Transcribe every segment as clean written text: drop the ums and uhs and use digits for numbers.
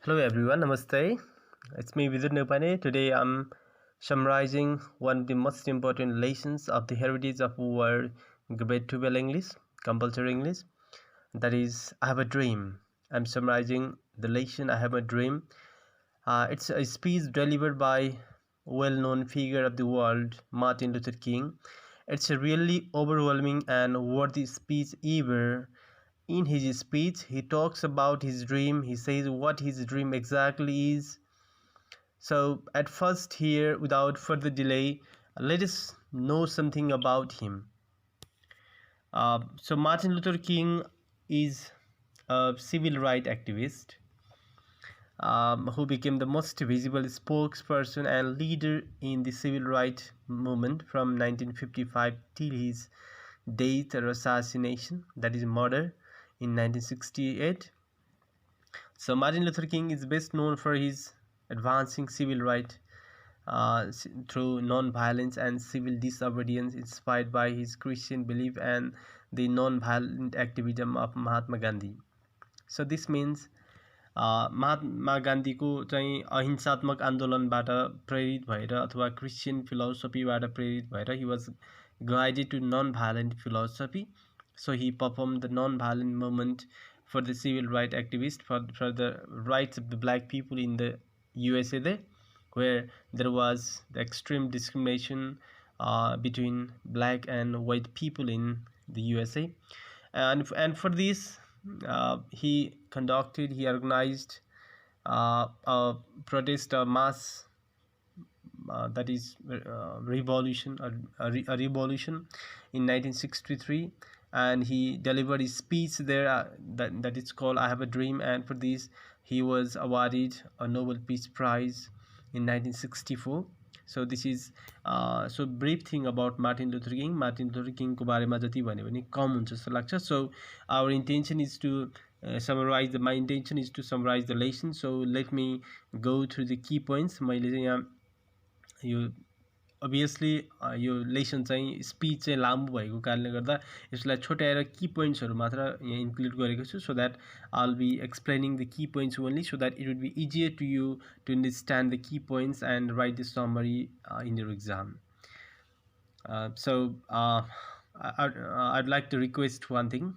Hello everyone, Namaste. It's me Bidur Nepal. Today I'm summarizing one of the most important lessons of the heritage of our grade 12 English, compulsory English. That is, I have a dream. I'm summarizing the lesson I have a dream. It's a speech delivered by well-known figure of the world, Martin Luther King. It's a really overwhelming and worthy speech ever. In his speech, he talks about his dream. He says what his dream exactly is. So, at first, here, without further delay, let us know something about him. So, Martin Luther King is a civil rights activist who became the most visible spokesperson and leader in the civil rights movement from 1955 till his death or assassination, that is murder, in 1968. So Martin Luther King is best known for his advancing civil rights through non-violence and civil disobedience, inspired by his Christian belief and the non-violent activism of Mahatma Gandhi. So this means महात्मा गान्धीको चाहिँ अहिंसात्मक आन्दोलनबाट प्रेरित भएर अथवा Christian फिलोसफीबाट प्रेरित भएर he was guided to non-violent philosophy. So he performed the non-violent movement for the civil rights activists, for the rights of the black people in the USA there, where there was the extreme discrimination between black and white people in the USA. And for this, he organized a protest, a mass that is revolution, a revolution in 1963, and he delivered his speech there that is called I Have a Dream, and for this he was awarded a Nobel Peace Prize in 1964. So this is so brief thing about Martin Luther King. Martin Luther King को बारेमा जति भन्यो भने कम हुन्छ जस्तो लाग्छ. So our intention is to summarize my intention is to summarize the lesson. So let me go through the key points. मैले चाहिँ यहाँ यो अभियसली यो लेसन चाहिँ स्पिच चाहिँ लामो भएको कारणले गर्दा यसलाई छोटाएर की पोइन्ट्सहरू मात्र यहाँ इन्क्लुड गरेको छु, so that I will be explaining the key points only, so that it would be easier to you to understand the key points and write the summary in your exam. So I'd like to request one thing.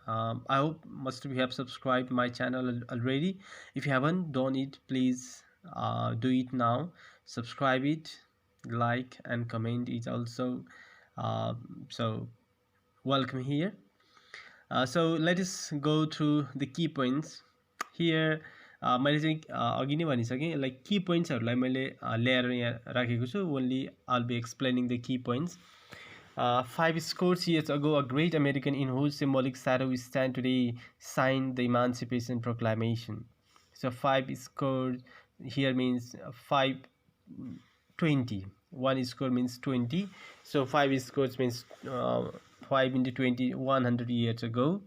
I hope most of you have subscribed my channel already. If you haven't done it, please do it now. Subscribe it, like and comment it also. So welcome here. So let us go through the key points here. मैले चाहिँ अघि नै भनिसकेँ, like की पोइन्ट्सहरूलाई मैले ल्याएर यहाँ राखेको छु. Only I will be explaining the key points. 5 scores years ago, a great American in whose symbolic shadow we stand today signed the Emancipation Proclamation. So 5 scores here means 520. 1 score means 20. So 5 scores means 5 into 20, 100 years ago.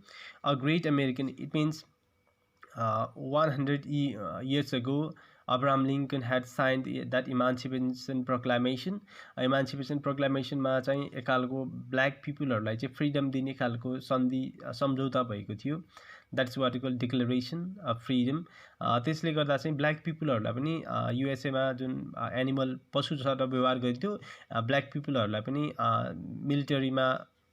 A great American, it means 100 years ago, Abraham Lincoln had signed that Emancipation Proclamation. Emancipation Proclamation मा चाहिँ एक खालको black पिपुलहरूलाई चाहिँ freedom दिने खालको सन्धि सम्झौता भएको थियो. द्याट्स वाट कल डिक्लेरेसन अफ फ्रिडम. त्यसले गर्दा चाहिँ ब्ल्याक पिपुलहरूलाई पनि युएसएमा जुन एनिमल पशु जस्ता व्यवहार गरिन्थ्यो, ब्ल्याक पिपुलहरूलाई पनि मिलिटरीमा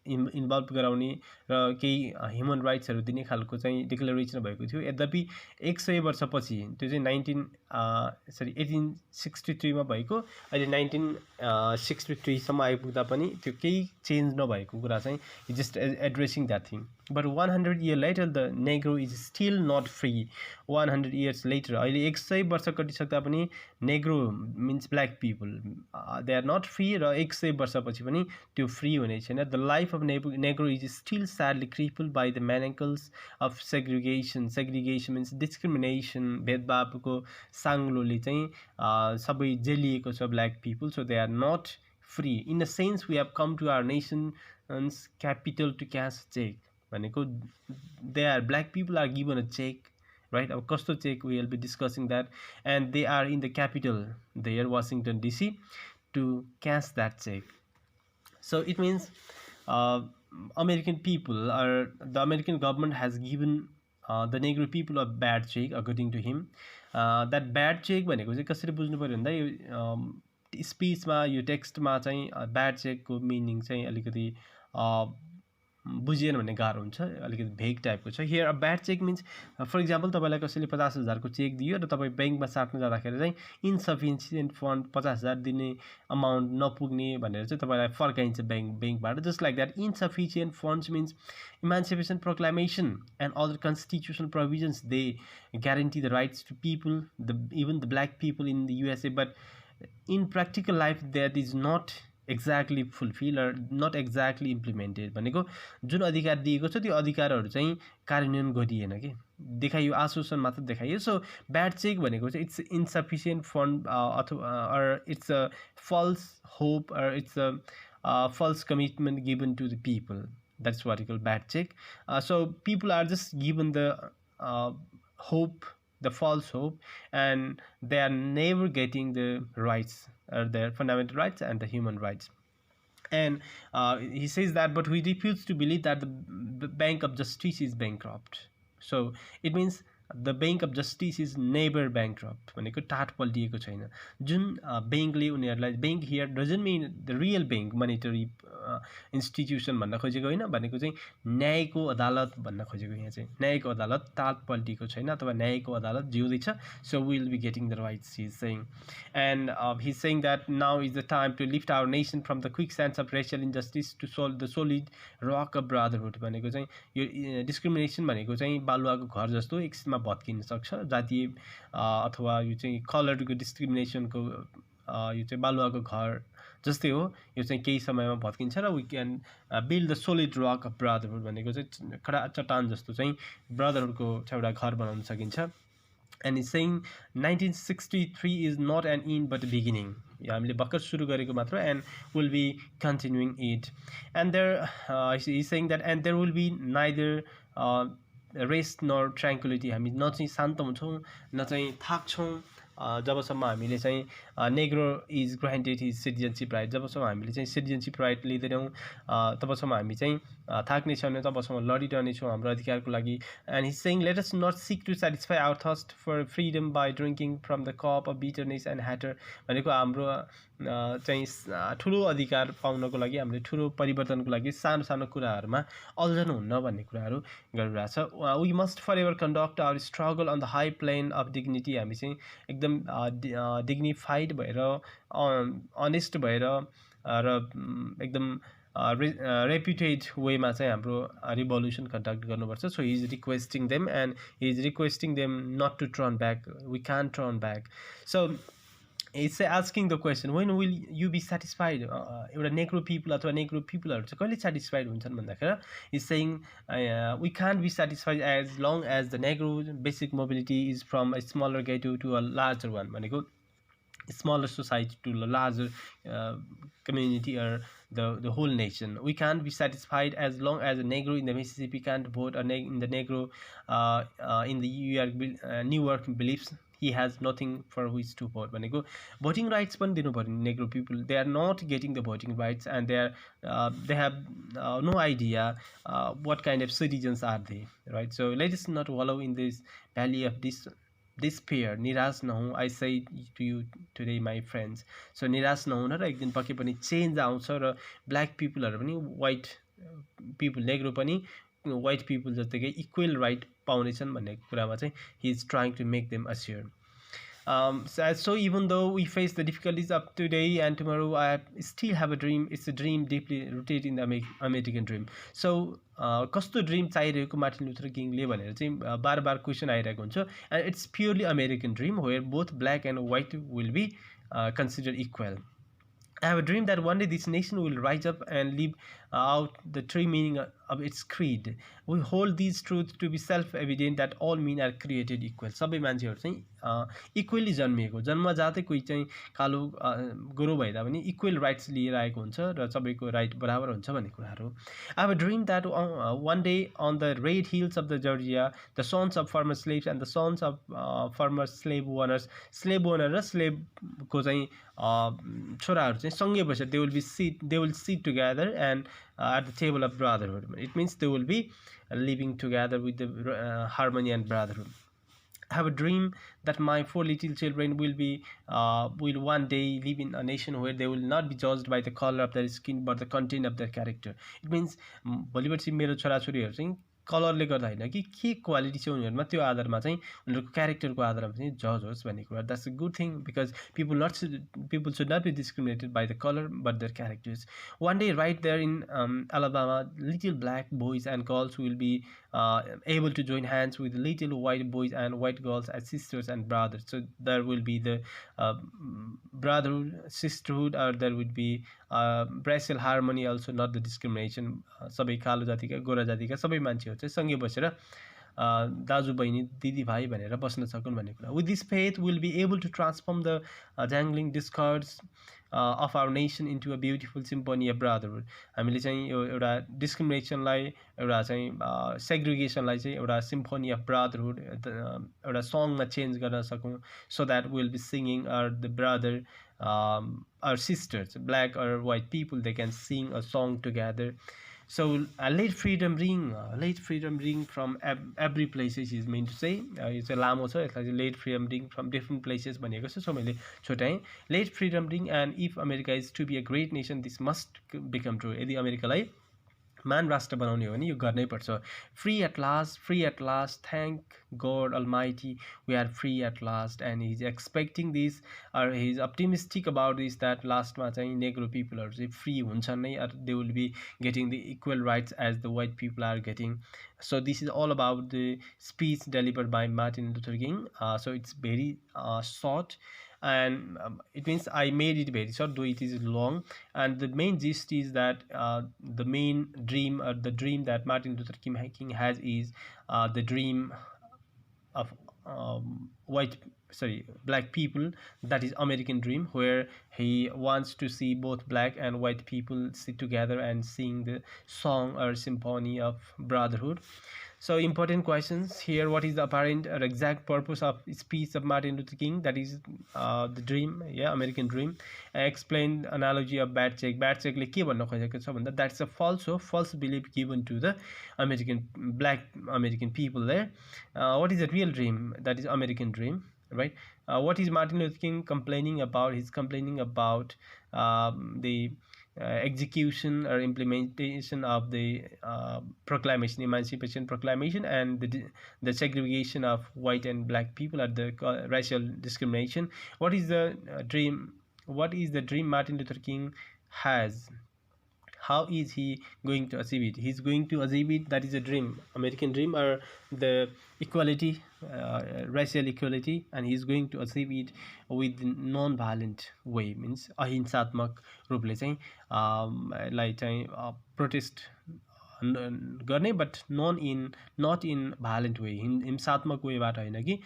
इन्भल्भ गराउने र केही ह्युमन राइट्सहरू दिने खालको चाहिँ डिक्लेरेसन भएको थियो. यद्यपि 100 वर्षपछि त्यो चाहिँ 1863 मा भएको, अहिले 1963 सम्म आइपुग्दा पनि त्यो केही चेन्ज नभएको कुरा चाहिँ just addressing that thing. But 100 years later the negro is still not free. 100 years later, अहिले 100 वर्ष कटिसक्दा पनि Negro means black people they are not free, र 100 वर्षपछि पनि त्यो फ्री हुने छैन. The life of Negro is still sadly crippled by the manacles of segregation. Segregation means discrimination, भेदभावको साङ्लोले चाहिँ सबै जेलिएको छ black people. So they are not free. In the sense we have come to our nation's capital to cash check भनेको they are black people are given a check, right. अब कस्तो check, we will be discussing that. And they are in the capital there Washington DC to cash that check. So it means American people, or the American government has given the Negro people of bad check according to him. That bad check भनेको चाहिँ कसरी बुझ्नु पर्यो भन्दा यो स्पिचमा यो टेक्स्टमा चाहिँ bad चेकको meaning चाहिँ अलिकति बुझिएन भने गाह्रो हुन्छ, अलिकति भेग टाइपको छ। Here a bad check means for example तपाईँलाई कसैले 50,000 को चेक दियो र तपाईँ ब्याङ्कमा साट्न जाँदाखेरि चाहिँ इन्सफिसियन्ट फन्ड 50,000 दिने अमाउन्ट नपुग्ने भनेर चाहिँ तपाईँलाई फर्काइन्छ ब्याङ्कबाट। Just like that insufficient funds means Emancipation Proclamation and other constitutional provisions, they guarantee the rights to people, even the black people in the USA, but in practical life that is not exactly fulfilled or not exactly implemented। भनेको जुन अधिकार दिएको छ त्यो अधिकारहरू चाहिँ कार्यान्वयन गरिएन के, देखाइयो, आश्वासन मात्र देखाइयो। सो ब्याड चेक भनेको चाहिँ इट्स इन्सफिसियन्ट फन्ड अथवा or it's a false hope or it's a false commitment given to the people. That's what you call bad check. So people are just given the hope, the false hope, and they are never getting the rights, or their fundamental rights and the human rights. And he says that, but we refuse to believe that the Bank of Justice is bankrupt. So it means the Bank of Justice is never bankrupt भनेको टाट पल्टिएको छैन। जुन ब्याङ्कले उनीहरूलाई, bank here doesn't mean the real bank monetary institution भन्न खोजेको होइन, भनेको चाहिँ न्यायको अदालत भन्न खोजेको। यहाँ चाहिँ न्यायको अदालत टाट पल्टिएको छैन अथवा न्यायको अदालत जिउँदैछ। So we will be getting the rights he is saying. And he is saying that now is the time to lift our nation from the quicksands of racial injustice to solve the solid rock of brotherhood. भनेको चाहिँ यो discrimination भनेको चाहिँ बालुवाको घर जस्तो एकछिनमा भत्किन सक्छ। जातीय अथवा यो चाहिँ कलरको डिस्क्रिमिनेसनको यो चाहिँ बालुवाको घर जस्तै हो, यो चाहिँ केही समयमा भत्किन्छ र we can build the solid rock of brotherhood भनेको चाहिँ खडा चट्टान जस्तो चाहिँ ब्रदरहुडको एउटा घर बनाउन सकिन्छ। And he's saying 1963 is not an end but a beginning. हामीले भर्खर सुरु गरेको मात्र, and will be continuing it. And there he's saying that, and there will be neither rest nor tranquility. हामी न चाहिँ शान्त हुन्छौँ न चाहिँ थाक्छौँ जबसम्म हामीले चाहिँ Negro is granted his citizenship right, जबसम्म हामीले चाहिँ सिटिजनसिप राइट लिँदैनौँ तबसम्म हामी चाहिँ थाक्ने छैनौँ, तबसम्म लडिरहनेछौँ हाम्रो अधिकारको लागि। And his saying let us not seek to satisfy our thirst for freedom by drinking from the cup of bitterness and hatred. भनेको हाम्रो चाहिँ ठुलो अधिकार पाउनको लागि, हामीले ठुलो परिवर्तनको लागि सानो सानो कुराहरूमा अल्झनु हुन्न भन्ने कुराहरू गरिरहेको छ। We must forever conduct our struggle on the high plane of dignity. हामी चाहिँ एकदम डिग्निफाइड भएर, अनेस्ट भएर र एकदम रेप्युटेड वेमा चाहिँ हाम्रो रिभोल्युसन कन्डक्ट गर्नुपर्छ। So he is requesting them, and he is requesting them not to turn back, we can turn back. So it's asking the question when will you be satisfied. एउटा Negro people अथवा Negro पिपलहरू चाहिँ कहिले satisfied हुन्छन् भन्दाखेरि is saying we can be satisfied as long as the Negro basic mobility is from a smaller ghetto to a larger one. भनेको smaller society to a larger community or the whole nation. We can't be satisfied as long as a Negro in the Mississippi can't vote, or in the Negro in the New York believes he has nothing for which to vote. भनेको voting rights पनि दिनु पर्यो Negro people. They are not getting the voting rights, and they have no idea what kind of citizens are they, right? So let us not wallow in this valley of despair. निराश नहौँ, I say to you today my friends. So निराश नहुन र एक दिन पक्कै पनि change आउँछ र black पिपलहरू पनि white people, Negro पनि वाइट पिपल जतिकै इक्वल राइट पाउनेछन् भन्ने कुरामा चाहिँ he is trying to make them assure. So even though we face the difficulties of today and tomorrow, I still have a dream. It's a dream deeply rooted in the American dream. So कस्तो dream चाहिरहेको Martin Luther किङले भनेर चाहिँ बार बार question आइरहेको हुन्छ। And it's purely American dream where both black and white will be considered equal. I have a dream that one day this nation will rise up and live out the true meaning of its creed. We hold these truths to be self-evident that all men are created equal. सबै मान्छेहरू चाहिँ equally जन्मिएको, जन्मजातै कोही चाहिँ कालो गोरो भए तापनि इक्वल राइट्स लिएर आएको हुन्छ र सबैको राइट बराबर हुन्छ भन्ने कुराहरू। I have a dream that one day on the red hills of the Georgia, the sons of former slaves and the sons of former slave owners, slave owner raw slave को चाहिँ छोराहरू चाहिँ सँगै बसेर they will sit together and at the table of brotherhood. It means they will be living together with the harmony and brotherhood. I have a dream that my four little children will one day live in a nation where they will not be judged by the color of their skin but the content of their character. It means भोलिपर्सि मेरो छोराछोरीहरू चाहिँ कलरले गर्दा होइन के quality छ उनीहरूमा त्यो आधारमा चाहिँ उनीहरूको क्यारेक्टरको आधारमा चाहिँ जज होस् भन्ने कुरा. That's a good thing because people should not be discriminated by the color but their characters. One day right there in Alabama, little black boys and girls will be able to join hands with little white boys and white girls as sisters and brothers. So there will be the brotherhood, sisterhood, or there would be racial harmony also, not the discrimination. सबै कालो जातिका गोरा जातिका सबै मान्छेहरू चाहिँ सँगै बसेर दाजु बहिनी दिदी भाइ भनेर बस्न सकुन् भन्ने कुरा. With this faith we'll be able to transform the jangling discords of our nation into a beautiful symphony of brotherhood. हामीले चाहिँ यो एउटा डिस्क्रिमिनेसनलाई, एउटा चाहिँ सेग्रिगेसनलाई चाहिँ एउटा सिम्फोनी अफ ब्रदरहुड एउटा सङमा चेन्ज गर्न सकौँ. So that will be singing the brother our sisters, black or white people, they can sing a song together. So let freedom ring from every places is meant to say. यो चाहिँ लामो छ, यसलाई चाहिँ let freedom ring from different places भनेको छ. सो मैले छोटाएँ. Let freedom ring, and if America is to be a great nation, this must become true. यदि अमेरिकालाई मान राष्ट्र बनाउने हो भने यो गर्नै पर्छ. free at last, thank God Almighty, we are free at last. And he is expecting this, or he is optimistic about this, that लास्टमा चाहिँ नेग्रो पिपलहरू चाहिँ फ्री हुन्छन् नै, they will be getting the equal rights as the white people are getting. So this is all about the speech delivered by Martin Luther King. So it's very short, and it means I made it very short though it is long. And the main gist is that the main dream, or the dream that Martin Luther King has is the dream of black people, that is American dream, where he wants to see both black and white people sit together and sing the song or symphony of brotherhood. So important questions here: what is the apparent or exact purpose of speech of Martin Luther King? That is the dream, American dream. I explained analogy of bad check. Bad check ले के भन्न खोजेको छ भन्दा that's a false belief given to the black American people there. What is the real dream? That is American dream, right? What is Martin Luther King complaining about? He's complaining about the execution or implementation of the Emancipation Proclamation, and the segregation of white and black people, at the racial discrimination. What is the dream? What is the dream Martin Luther King has? How is he going to achieve it? He's going to achieve it. That is a dream, American dream, or the equality, racial equality, and he's going to achieve it with non-violent way. Means अहिंसात्मक रूपले चाहिँ लाई चाहिँ protest गर्ने, but not in violent way. हिंसात्मक वेबाट होइन कि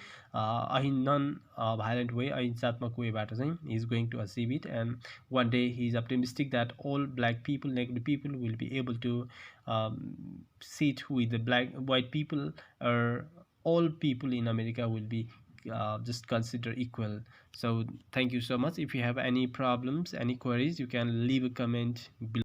non violent way, अहिंसात्मक वेबाट चाहिँ he is going to achieve it. And one day he is optimistic that all black people, negro people will be able to sit with the white people, or all people in America will be just considered equal. So thank you so much. If you have any problems, any queries, you can leave a comment below.